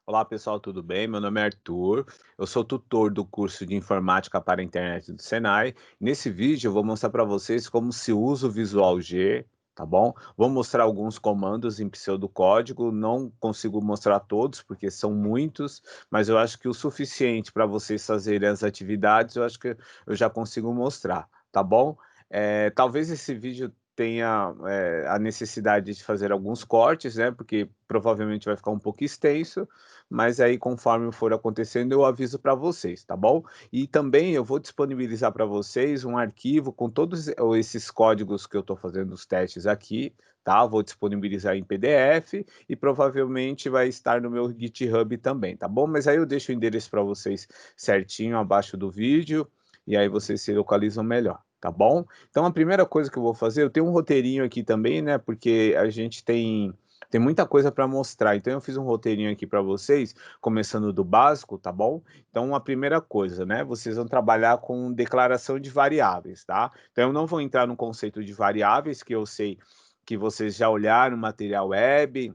Olá pessoal, tudo bem? Meu nome é Arthur, eu sou tutor do curso de Informática para a Internet do Senai. Nesse vídeo eu vou mostrar para vocês como se usa o Visual G, tá bom? Vou mostrar alguns comandos em pseudocódigo, não consigo mostrar todos porque são muitos, mas eu acho que o suficiente para vocês fazerem as atividades, eu acho que eu já consigo mostrar, tá bom? Talvez esse vídeo tenha a necessidade de fazer alguns cortes, né? Porque provavelmente vai ficar um pouco extenso, mas aí conforme for acontecendo eu aviso para vocês, tá bom? E também eu vou disponibilizar para vocês um arquivo com todos esses códigos que eu estou fazendo os testes aqui, tá? Vou disponibilizar em PDF e provavelmente vai estar no meu GitHub também, tá bom? Mas aí eu deixo o endereço para vocês certinho abaixo do vídeo e aí vocês se localizam melhor, tá bom? Então a primeira coisa que eu vou fazer, eu tenho um roteirinho aqui também, né? Porque a gente tem muita coisa para mostrar, então eu fiz um roteirinho aqui para vocês, começando do básico, tá bom? Então a primeira coisa, né, vocês vão trabalhar com declaração de variáveis, tá? Então eu não vou entrar no conceito de variáveis, que eu sei que vocês já olharam material web,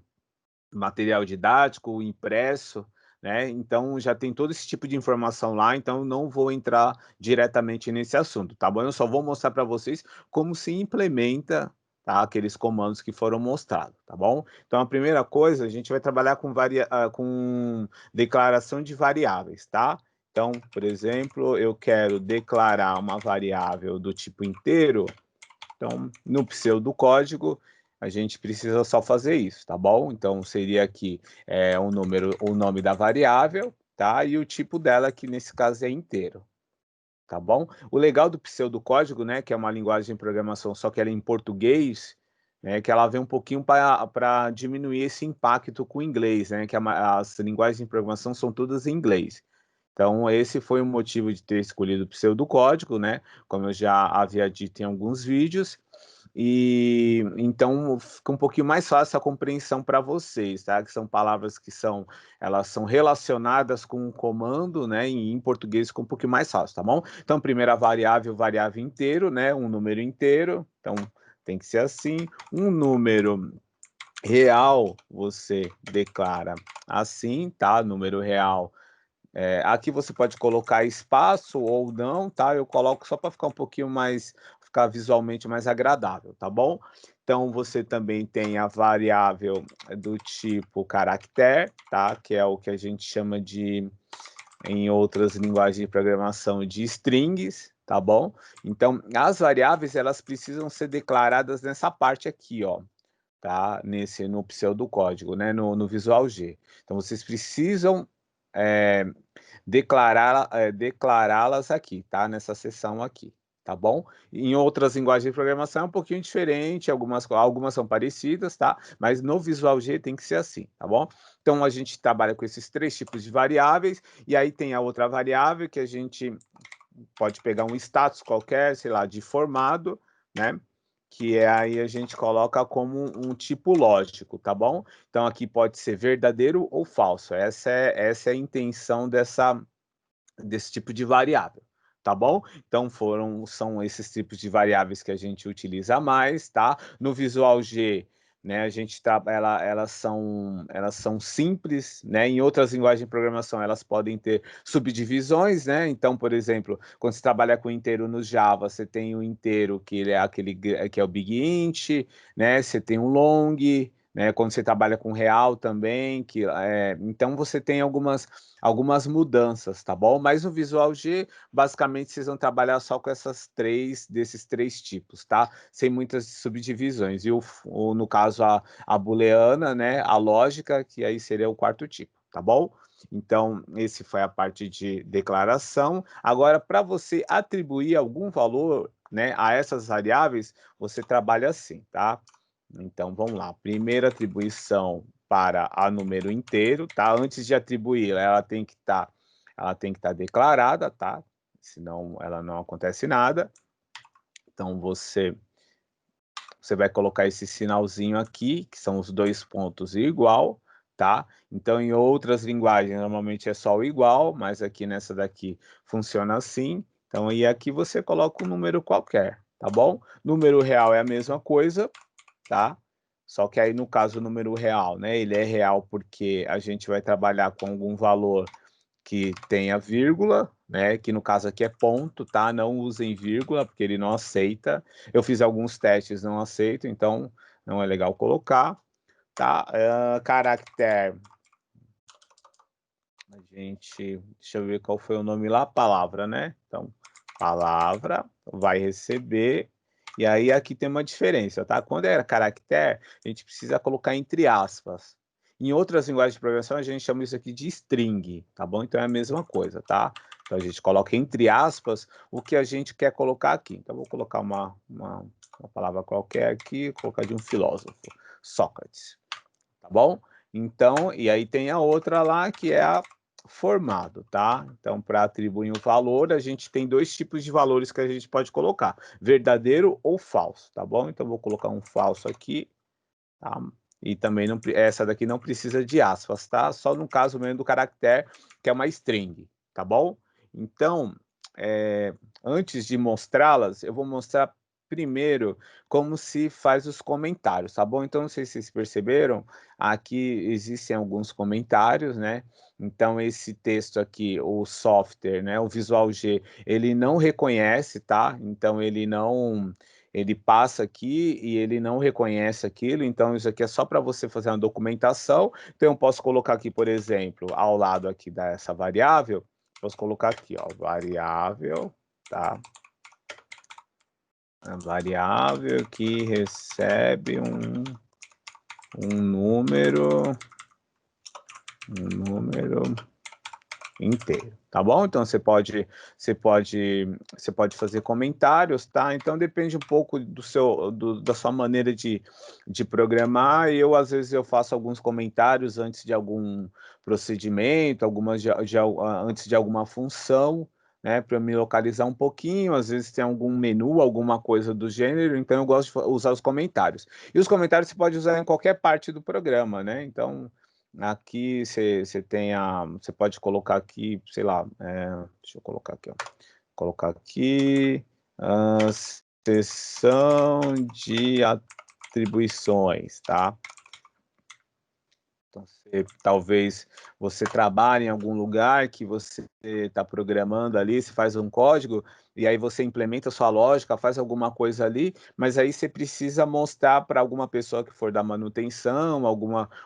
material didático, impresso, né? Então já tem todo esse tipo de informação lá, então não vou entrar diretamente nesse assunto, tá bom? Eu só vou mostrar para vocês como se implementa, tá? Aqueles comandos que foram mostrados, tá bom? Então a primeira coisa, a gente vai trabalhar com declaração de variáveis, tá? Então, por exemplo, eu quero declarar uma variável do tipo inteiro, então, no pseudocódigo, a gente precisa só fazer isso, tá bom? Então, seria aqui o número, o nome da variável, tá? E o tipo dela, que nesse caso é inteiro, tá bom? O legal do pseudocódigo, né, que é uma linguagem de programação, só que ela é em português, né, que ela vem um pouquinho para diminuir esse impacto com o inglês, né, que as linguagens de programação são todas em inglês. Então, esse foi o motivo de ter escolhido o pseudocódigo, né, como eu já havia dito em alguns vídeos, e então fica um pouquinho mais fácil a compreensão para vocês, tá? Que são palavras que elas são relacionadas com um comando, né? E em português fica um pouquinho mais fácil, tá bom? Então, primeira variável, variável inteiro, né? Um número inteiro, então tem que ser assim. Um número real você declara assim, tá? Número real. Aqui você pode colocar espaço ou não, tá? Eu coloco só para ficar um pouquinho mais, ficar visualmente mais agradável, tá bom? Então você também tem a variável do tipo caractere, tá? Que é o que a gente chama de, em outras linguagens de programação, de strings, tá bom? Então as variáveis elas precisam ser declaradas nessa parte aqui, ó, tá? No pseudocódigo, né? No Visual G. Então vocês precisam é, declará-las aqui, tá? Nessa seção aqui, tá bom? Em outras linguagens de programação é um pouquinho diferente, algumas são parecidas, tá? Mas no Visual G tem que ser assim, tá bom? Então a gente trabalha com esses três tipos de variáveis, e aí tem a outra variável que a gente pode pegar um status qualquer, sei lá, de formado, né? Que aí a gente coloca como um tipo lógico, tá bom? Então aqui pode ser verdadeiro ou falso. Essa é a intenção desse tipo de variável, tá bom? Então são esses tipos de variáveis que a gente utiliza mais, tá? No Visual G, né, a gente elas são simples, né? Em outras linguagens de programação elas podem ter subdivisões, né? Então, por exemplo, quando você trabalha com inteiro no Java, você tem o inteiro que ele é aquele que é o big int, né? Você tem o long, né? Quando você trabalha com real também, então você tem algumas mudanças, tá bom? Mas no Visual G, basicamente, vocês vão trabalhar só com desses três tipos, tá? Sem muitas subdivisões. E no caso, a booleana, né? A lógica, que aí seria o quarto tipo, tá bom? Então, esse foi a parte de declaração. Agora, para você atribuir algum valor, né, a essas variáveis, você trabalha assim, tá? Então, vamos lá. Primeira atribuição para a número inteiro, tá? Antes de atribuir, ela tem que estar declarada, tá? Senão ela não acontece nada. Então você vai colocar esse sinalzinho aqui, que são os dois pontos e igual, tá? Então em outras linguagens normalmente é só o igual, mas aqui nessa daqui funciona assim. Então e aqui você coloca um número qualquer, tá bom? Número real é a mesma coisa, tá? Só que aí no caso o número real, né, ele é real porque a gente vai trabalhar com algum valor que tenha vírgula, né, que no caso aqui é ponto, tá? Não usem vírgula, porque ele não aceita. Eu fiz alguns testes, não aceito, então não é legal colocar, tá? Caractere. Deixa eu ver qual foi o nome lá, palavra, né? Então, palavra vai receber, e aí aqui tem uma diferença, tá? Quando é caractere, a gente precisa colocar entre aspas. Em outras linguagens de programação, a gente chama isso aqui de string, tá bom? Então é a mesma coisa, tá? Então a gente coloca entre aspas o que a gente quer colocar aqui. Então vou colocar uma palavra qualquer aqui, colocar de um filósofo, Sócrates, tá bom? Então, e aí tem a outra lá que é a formado, tá? Então, para atribuir um valor, a gente tem dois tipos de valores que a gente pode colocar, verdadeiro ou falso, tá bom? Então, vou colocar um falso aqui, tá? E também não, essa daqui não precisa de aspas, tá? Só no caso mesmo do caractere, que é uma string, tá bom? Então, antes de mostrá-las, eu vou mostrar primeiro como se faz os comentários, tá bom? Então, não sei se vocês perceberam, aqui existem alguns comentários, né? Então, esse texto aqui, o software, né, o Visual G, ele não reconhece, tá? Então, ele passa aqui e ele não reconhece aquilo, então isso aqui é só para você fazer uma documentação. Então, eu posso colocar aqui, por exemplo, ao lado aqui dessa variável, posso colocar aqui, ó, variável, tá? A variável que recebe um número inteiro, tá bom? Então você pode fazer comentários, tá? Então depende um pouco da sua maneira de programar. Eu às vezes eu faço alguns comentários antes de algum procedimento, antes de alguma função, né, para me localizar um pouquinho. Às vezes tem algum menu, alguma coisa do gênero, então eu gosto de usar os comentários. E os comentários você pode usar em qualquer parte do programa, né? Então aqui você pode colocar aqui, sei lá, deixa eu colocar aqui, ó. Colocar aqui, seção de atribuições, tá? Então, talvez você trabalhe em algum lugar que você está programando ali, você faz um código, e aí você implementa a sua lógica, faz alguma coisa ali, mas aí você precisa mostrar para alguma pessoa que for dar manutenção,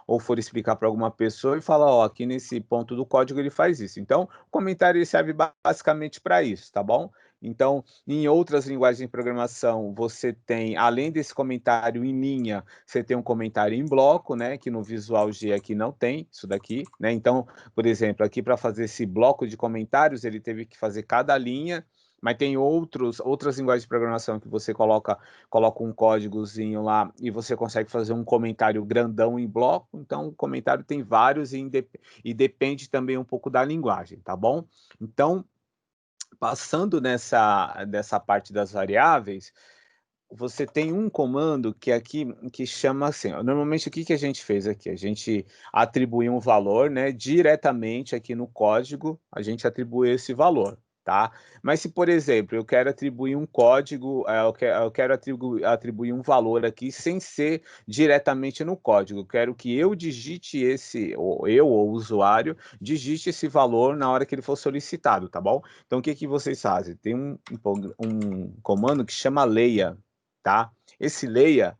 ou for explicar para alguma pessoa e falar, ó, aqui nesse ponto do código ele faz isso. Então, o comentário ele serve basicamente para isso, tá bom? Então, em outras linguagens de programação, você tem, além desse comentário em linha, você tem um comentário em bloco, né? Que no Visual G aqui não tem isso daqui, né? Então, por exemplo, aqui para fazer esse bloco de comentários, ele teve que fazer cada linha, mas tem outras linguagens de programação que você coloca um códigozinho lá e você consegue fazer um comentário grandão em bloco. Então, o comentário tem vários e depende também um pouco da linguagem, tá bom? Então, passando dessa parte das variáveis, você tem um comando que aqui que chama assim, ó, normalmente o que a gente fez aqui? A gente atribui um valor, né, diretamente aqui no código, a gente atribui esse valor, tá? Mas se, por exemplo, eu quero atribuir um código, eu quero atribuir um valor aqui sem ser diretamente no código, eu quero que eu digite ou o usuário, digite esse valor na hora que ele for solicitado, tá bom? Então, o que vocês fazem? Tem um comando que chama leia, tá? Esse leia,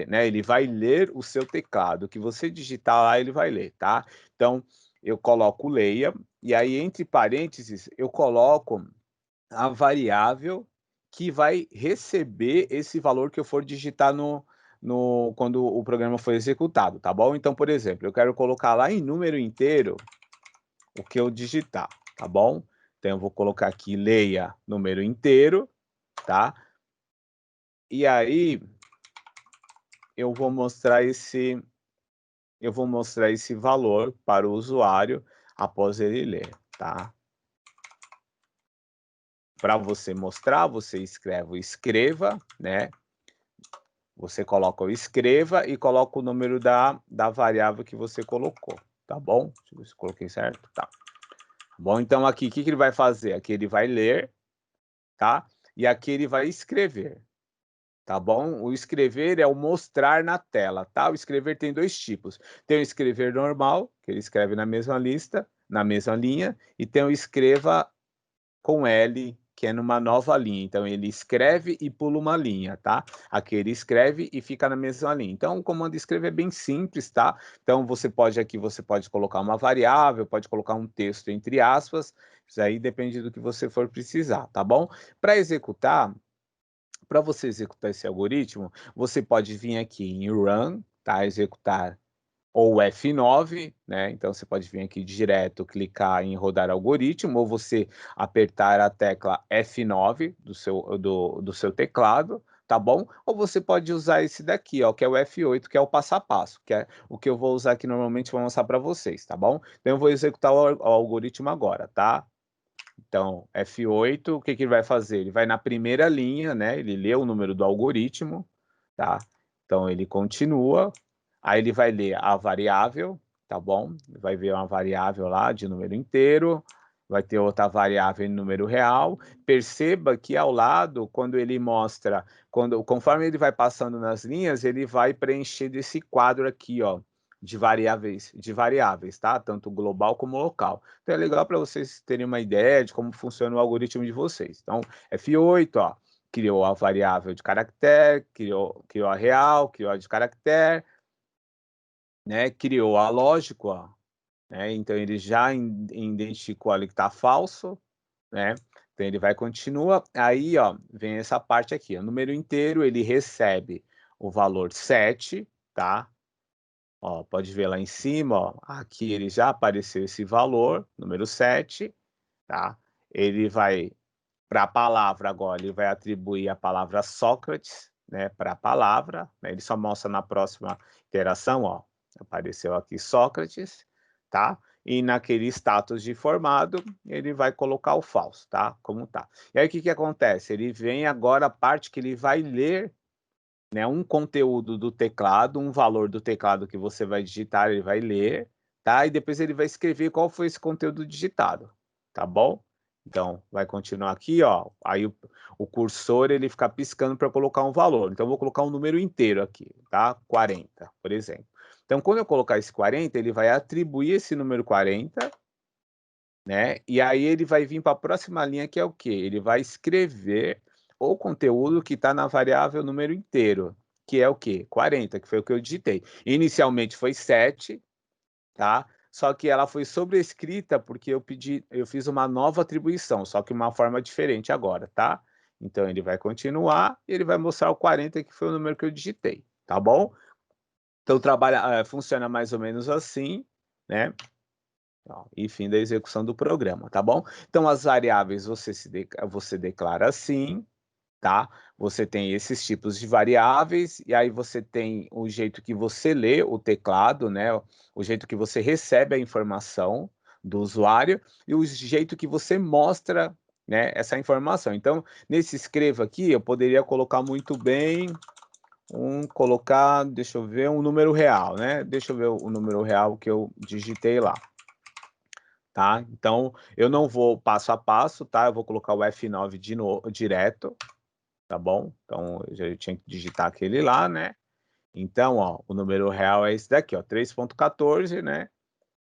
né, ele vai ler o seu teclado, o que você digitar lá, ele vai ler, tá? Então, eu coloco leia, e aí, entre parênteses, eu coloco a variável que vai receber esse valor que eu for digitar quando o programa for executado, tá bom? Então, por exemplo, eu quero colocar lá em número inteiro o que eu digitar, tá bom? Então, eu vou colocar aqui leia número inteiro, tá? E aí, eu vou mostrar esse valor para o usuário após ele ler, tá? Para você mostrar, você escreve o escreva, né? Você coloca o escreva e coloca o número da variável que você colocou, tá bom? Deixa eu ver se eu coloquei certo, tá. Bom, então aqui, o que ele vai fazer? Aqui ele vai ler, tá? E aqui ele vai escrever. tá bom? O escrever é o mostrar na tela, tá? O escrever tem 2 tipos. Tem o escrever normal, que ele escreve na mesma lista, na mesma linha, e tem o escreva com L, que é numa nova linha. Então ele escreve e pula uma linha, tá? Aqui ele escreve e fica na mesma linha. Então o comando escrever é bem simples, tá? Então você pode colocar uma variável, pode colocar um texto entre aspas, isso aí depende do que você for precisar, tá bom? Para você executar esse algoritmo, você pode vir aqui em Run, tá? Executar ou F9, né? Então você pode vir aqui direto, clicar em rodar algoritmo, ou você apertar a tecla F9 do seu teclado, tá bom? Ou você pode usar esse daqui, ó, que é o F8, que é o passo a passo, que é o que eu vou usar aqui normalmente para mostrar para vocês, tá bom? Então eu vou executar o algoritmo agora, tá? Então, F8, o que que ele vai fazer? Ele vai na primeira linha, né? Ele lê o número do algoritmo, tá? Então ele continua, aí ele vai ler a variável, tá bom? Vai ver uma variável lá de número inteiro, vai ter outra variável em número real. Perceba que ao lado, quando ele mostra, conforme ele vai passando nas linhas, ele vai preencher esse quadro aqui, ó, de variáveis, tá? Tanto global como local. Então é legal para vocês terem uma ideia de como funciona o algoritmo de vocês. Então, F8, ó, criou a variável de caractere, criou a real, criou a de caractere, né? Criou a lógico, ó, né? Então ele já identificou ali que está falso, né? Então ele vai continua, aí ó, vem essa parte aqui, o número inteiro ele recebe o valor 7, tá? Ó, pode ver lá em cima, ó, aqui ele já apareceu esse valor, número 7, tá? Ele vai para a palavra agora, ele vai atribuir a palavra Sócrates, né, para a palavra, né? Ele só mostra na próxima iteração, ó, apareceu aqui Sócrates, tá? E naquele status de formado, ele vai colocar o falso, tá? Como tá. E aí o que que acontece? Ele vem agora a parte que ele vai ler, né, um conteúdo do teclado, um valor do teclado que você vai digitar, ele vai ler, tá? E depois ele vai escrever qual foi esse conteúdo digitado, tá bom? Então, vai continuar aqui, ó. Aí o cursor ele fica piscando para colocar um valor. Então, eu vou colocar um número inteiro aqui, tá? 40, por exemplo. Então, quando eu colocar esse 40, ele vai atribuir esse número 40, né? E aí ele vai vir para a próxima linha, que é o quê? Ele vai escrever o conteúdo que está na variável número inteiro, que é o quê? 40, que foi o que eu digitei. Inicialmente foi 7, tá? Só que ela foi sobrescrita porque eu fiz uma nova atribuição, só que uma forma diferente agora, tá? Então ele vai continuar e ele vai mostrar o 40, que foi o número que eu digitei, tá bom? Então funciona mais ou menos assim, né? Ó, e fim da execução do programa, tá bom? Então as variáveis você declara assim, tá? Você tem esses tipos de variáveis, e aí você tem o jeito que você lê o teclado, né? O jeito que você recebe a informação do usuário e o jeito que você mostra, né, essa informação. Então, nesse escreva aqui, eu poderia colocar muito bem deixa eu ver, um número real, né? Deixa eu ver o número real que eu digitei lá, tá? Então, eu não vou passo a passo, tá? Eu vou colocar o F9 de novo, direto, tá bom? Então, eu tinha que digitar aquele lá, né? Então, ó, o número real é esse daqui, ó, 3.14, né?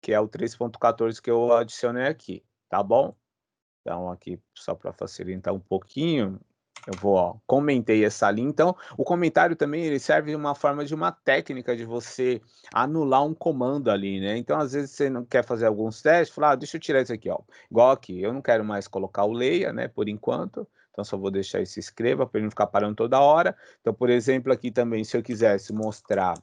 Que é o 3.14 que eu adicionei aqui, tá bom? Então, aqui, só para facilitar um pouquinho, eu vou, ó, comentei essa linha. Então, o comentário também ele serve de uma forma de uma técnica de você anular um comando ali, né? Então, às vezes você não quer fazer alguns testes, fala, deixa eu tirar isso aqui, ó. Igual aqui, eu não quero mais colocar o leia, né, por enquanto. Então, só vou deixar esse escreva para ele não ficar parando toda hora. Então, por exemplo, aqui também, se eu quisesse mostrar,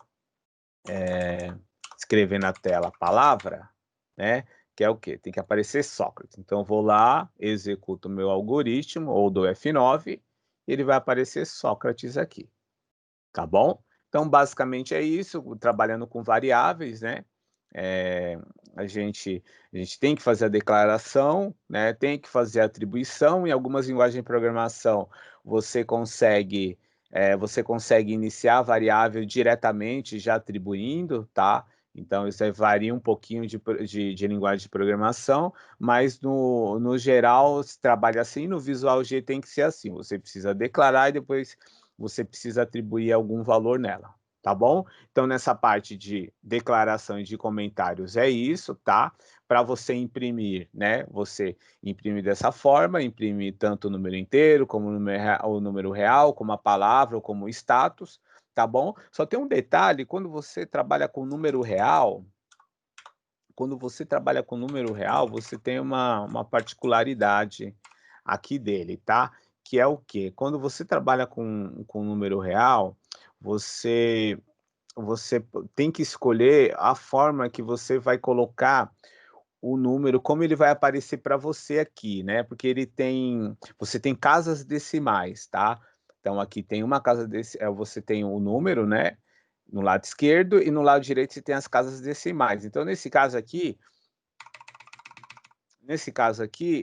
escrever na tela a palavra, né? Que é o quê? Tem que aparecer Sócrates. Então, eu vou lá, executo o meu algoritmo, ou do F9, e ele vai aparecer Sócrates aqui, tá bom? Então, basicamente é isso, trabalhando com variáveis, né? É, a gente, a gente tem que fazer a declaração, né? Tem que fazer a atribuição. Em algumas linguagens de programação, você consegue iniciar a variável diretamente já atribuindo, tá? Então, isso aí varia um pouquinho de linguagem de programação, mas no geral se trabalha assim, no Visual G tem que ser assim, você precisa declarar e depois você precisa atribuir algum valor nela, tá bom? Então, nessa parte de declaração e de comentários é isso, tá? Para você imprimir, né? Você imprime dessa forma, imprime tanto o número inteiro, como o número real, como a palavra, ou como o status, tá bom? Só tem um detalhe, quando você trabalha com número real, você tem uma particularidade aqui dele, tá? Que é o quê? Quando você trabalha com número real, você tem que escolher a forma que você vai colocar o número, como ele vai aparecer para você aqui, né? Porque você tem casas decimais, tá? Então aqui tem uma casa você tem o número, né? No lado esquerdo e no lado direito você tem as casas decimais. Então nesse caso aqui,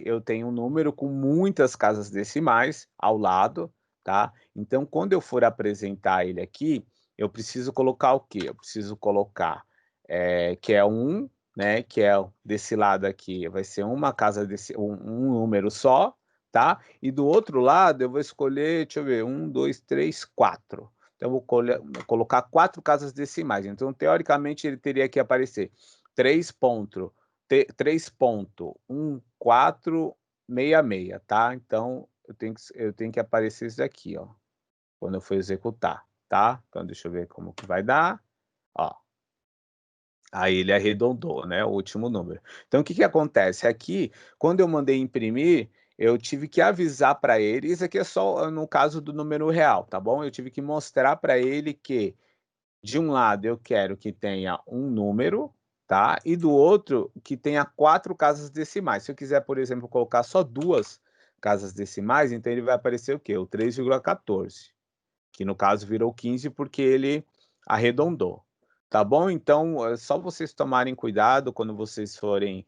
eu tenho um número com muitas casas decimais ao lado, tá? Então, quando eu for apresentar ele aqui, eu preciso colocar o quê? Eu preciso colocar que é 1, né? Que é desse lado aqui, vai ser uma casa um número só, tá? E do outro lado, eu vou escolher, deixa eu ver, 1, 2, 3, 4. Então, eu vou colocar 4 casas decimais. Então, teoricamente, ele teria que aparecer 3.1466, tá? Então, eu tenho que aparecer isso daqui, ó, quando eu for executar, tá? Então, deixa eu ver como que vai dar, ó. Aí ele arredondou, né, o último número. Então, o que que acontece? Aqui, quando eu mandei imprimir, eu tive que avisar para ele, isso aqui é só no caso do número real, tá bom? Eu tive que mostrar para ele que de um lado eu quero que tenha um número, tá? E do outro que tenha 4 casas decimais. Se eu quiser, por exemplo, colocar só 2 casas decimais, então ele vai aparecer o quê? O 3,14, que no caso virou 15 porque ele arredondou. Tá bom? Então, é só vocês tomarem cuidado quando vocês forem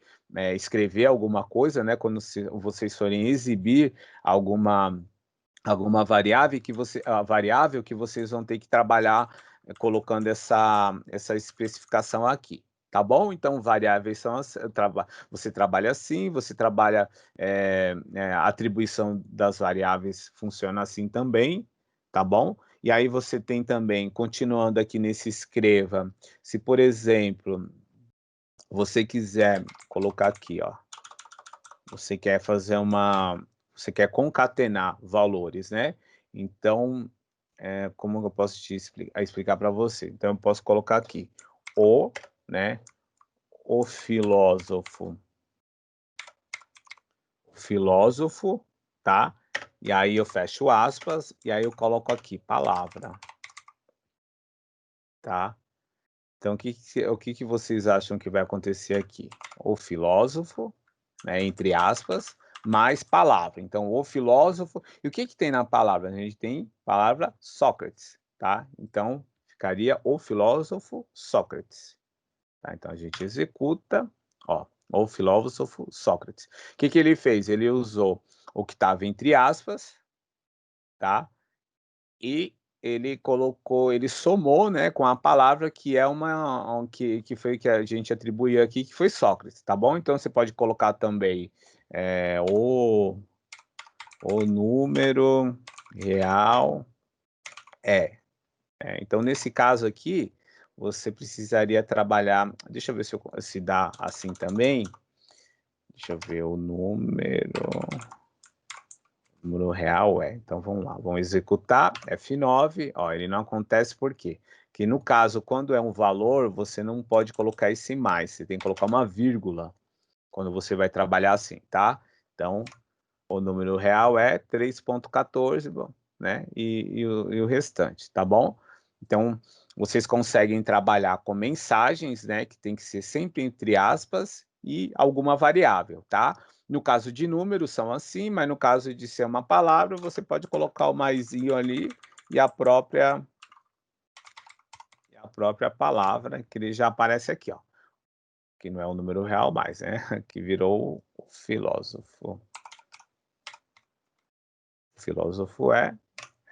escrever alguma coisa, né? Quando vocês forem exibir alguma variável que vocês vão ter que trabalhar colocando essa especificação aqui, tá bom? Então, variáveis são você trabalha assim, você trabalha a atribuição das variáveis funciona assim também, tá bom? E aí você tem também, continuando aqui nesse escreva, se por exemplo, você quiser colocar aqui, ó, você quer fazer você quer concatenar valores, né? Então, como eu posso te explicar para você? Então, eu posso colocar aqui né? O filósofo, tá? E aí eu fecho aspas e aí eu coloco aqui palavra, tá? Então, o que que vocês acham que vai acontecer aqui? O filósofo, né, entre aspas, mais palavra. Então, o filósofo. E o que que tem na palavra? A gente tem palavra Sócrates, tá? Então, ficaria o filósofo Sócrates. Tá? Então, a gente executa, ó, o filósofo Sócrates. O que que ele fez? Ele usou o que estava entre aspas, tá? E ele somou, né, com a palavra que é que foi que a gente atribuiu aqui, que foi Sócrates, tá bom? Então você pode colocar também, o número real é. Então nesse caso aqui, você precisaria trabalhar deixa eu ver se dá assim também, deixa eu ver o número real então vamos lá, vamos executar F9, ó, ele não acontece por quê? Que no caso, quando é um valor, você não pode colocar esse mais, você tem que colocar uma vírgula, quando você vai trabalhar assim, tá? Então, o número real é 3.14, bom, né? E o restante, tá bom? Então, vocês conseguem trabalhar com mensagens, né? Que tem que ser sempre entre aspas e alguma variável, tá? No caso de números são assim, mas no caso de ser uma palavra, você pode colocar o maisinho ali e a própria palavra, que ele já aparece aqui, ó. Que não é o número real mais, né? Que virou o filósofo. O filósofo é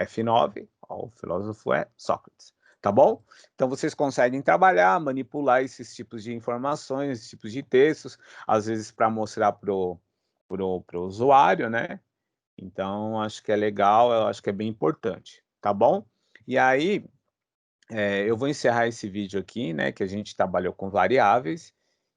F9, ó, o filósofo é Sócrates, tá bom? Então vocês conseguem trabalhar, manipular esses tipos de informações, esses tipos de textos, às vezes para mostrar pro usuário, né? Então acho que é legal, eu acho que é bem importante, tá bom? E aí, eu vou encerrar esse vídeo aqui, né, que a gente trabalhou com variáveis,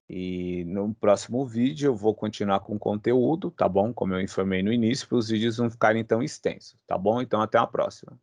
e no próximo vídeo eu vou continuar com o conteúdo, tá bom? Como eu informei no início, para os vídeos não ficarem tão extensos, tá bom? Então até a próxima.